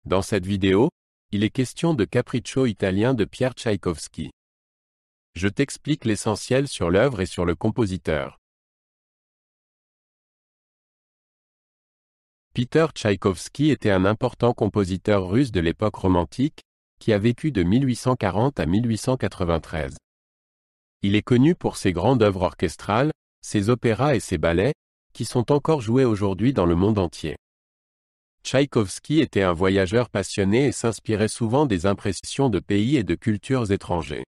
Dans cette vidéo, il est question de Capriccio italien de Pierre Tchaïkovski. Je t'explique l'essentiel sur l'œuvre et sur le compositeur. Peter Tchaïkovski était un important compositeur russe de l'époque romantique, qui a vécu de 1840 à 1893. Il est connu pour ses grandes œuvres orchestrales, ses opéras et ses ballets, qui sont encore joués aujourd'hui dans le monde entier. Tchaïkovski était un voyageur passionné et s'inspirait souvent des impressions de pays et de cultures étrangers.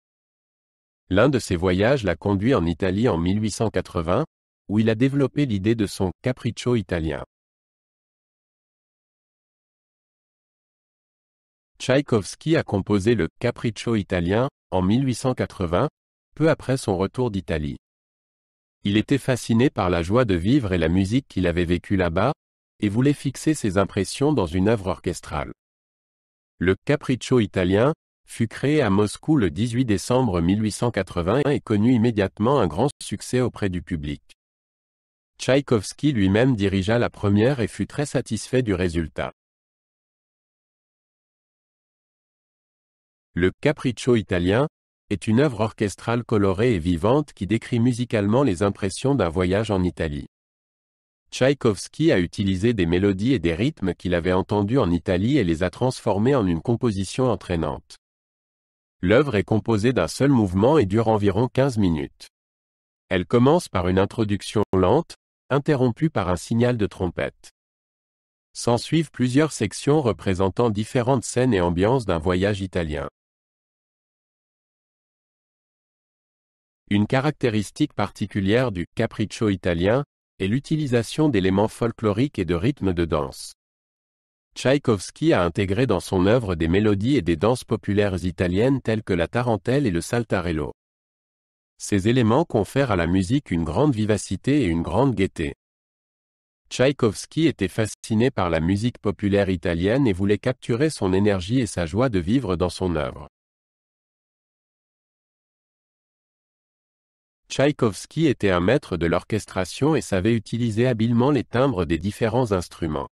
L'un de ses voyages l'a conduit en Italie en 1880, où il a développé l'idée de son Capriccio italien. Tchaïkovski a composé le Capriccio italien en 1880, peu après son retour d'Italie. Il était fasciné par la joie de vivre et la musique qu'il avait vécue là-bas, et voulait fixer ses impressions dans une œuvre orchestrale. Le Capriccio italien fut créé à Moscou le 18 décembre 1880 et connut immédiatement un grand succès auprès du public. Tchaïkovski lui-même dirigea la première et fut très satisfait du résultat. Le Capriccio italien est une œuvre orchestrale colorée et vivante qui décrit musicalement les impressions d'un voyage en Italie. Tchaïkovski a utilisé des mélodies et des rythmes qu'il avait entendus en Italie et les a transformés en une composition entraînante. L'œuvre est composée d'un seul mouvement et dure environ 15 minutes. Elle commence par une introduction lente, interrompue par un signal de trompette. S'ensuivent plusieurs sections représentant différentes scènes et ambiances d'un voyage italien. Une caractéristique particulière du Capriccio italien est l'utilisation d'éléments folkloriques et de rythmes de danse. Tchaïkovski a intégré dans son œuvre des mélodies et des danses populaires italiennes telles que la tarentelle et le saltarello. Ces éléments confèrent à la musique une grande vivacité et une grande gaieté. Tchaïkovski était fasciné par la musique populaire italienne et voulait capturer son énergie et sa joie de vivre dans son œuvre. Tchaïkovski était un maître de l'orchestration et savait utiliser habilement les timbres des différents instruments.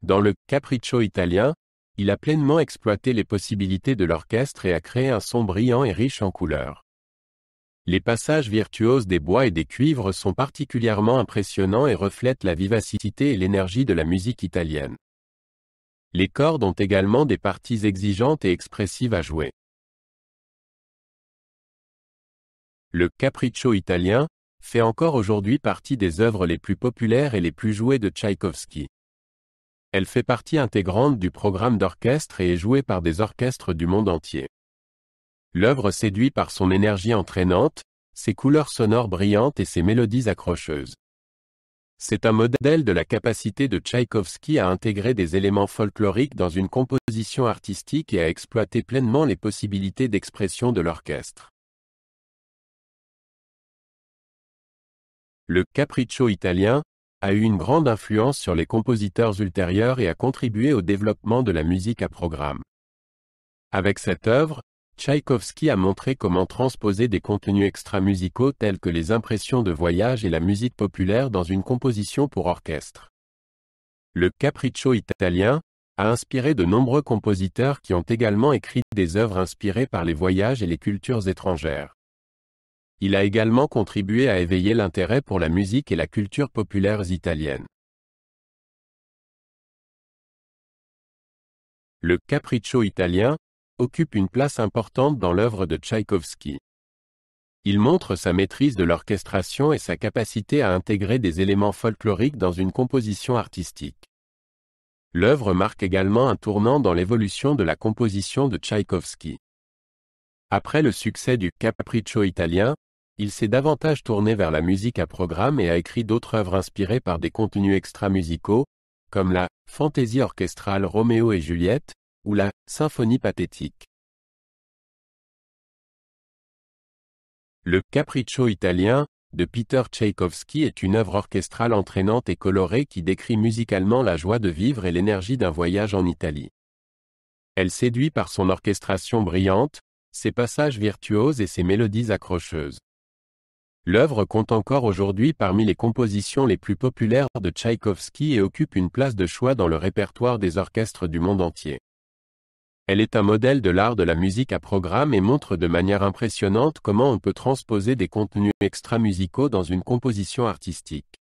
Dans le Capriccio italien, il a pleinement exploité les possibilités de l'orchestre et a créé un son brillant et riche en couleurs. Les passages virtuoses des bois et des cuivres sont particulièrement impressionnants et reflètent la vivacité et l'énergie de la musique italienne. Les cordes ont également des parties exigeantes et expressives à jouer. Le Capriccio italien fait encore aujourd'hui partie des œuvres les plus populaires et les plus jouées de Tchaïkovski. Elle fait partie intégrante du programme d'orchestre et est jouée par des orchestres du monde entier. L'œuvre séduit par son énergie entraînante, ses couleurs sonores brillantes et ses mélodies accrocheuses. C'est un modèle de la capacité de Tchaïkovski à intégrer des éléments folkloriques dans une composition artistique et à exploiter pleinement les possibilités d'expression de l'orchestre. Le Capriccio italien a eu une grande influence sur les compositeurs ultérieurs et a contribué au développement de la musique à programme. Avec cette œuvre, Tchaïkovski a montré comment transposer des contenus extra-musicaux tels que les impressions de voyage et la musique populaire dans une composition pour orchestre. Le Capriccio italien a inspiré de nombreux compositeurs qui ont également écrit des œuvres inspirées par les voyages et les cultures étrangères. Il a également contribué à éveiller l'intérêt pour la musique et la culture populaire italienne. Le Capriccio italien occupe une place importante dans l'œuvre de Tchaïkovski. Il montre sa maîtrise de l'orchestration et sa capacité à intégrer des éléments folkloriques dans une composition artistique. L'œuvre marque également un tournant dans l'évolution de la composition de Tchaïkovski. Après le succès du Capriccio italien, il s'est davantage tourné vers la musique à programme et a écrit d'autres œuvres inspirées par des contenus extra-musicaux, comme la Fantaisie orchestrale Roméo et Juliette, ou la Symphonie pathétique. Le Capriccio italien de Peter Tchaïkovski est une œuvre orchestrale entraînante et colorée qui décrit musicalement la joie de vivre et l'énergie d'un voyage en Italie. Elle séduit par son orchestration brillante, ses passages virtuoses et ses mélodies accrocheuses. L'œuvre compte encore aujourd'hui parmi les compositions les plus populaires de Tchaïkovski et occupe une place de choix dans le répertoire des orchestres du monde entier. Elle est un modèle de l'art de la musique à programme et montre de manière impressionnante comment on peut transposer des contenus extra-musicaux dans une composition artistique.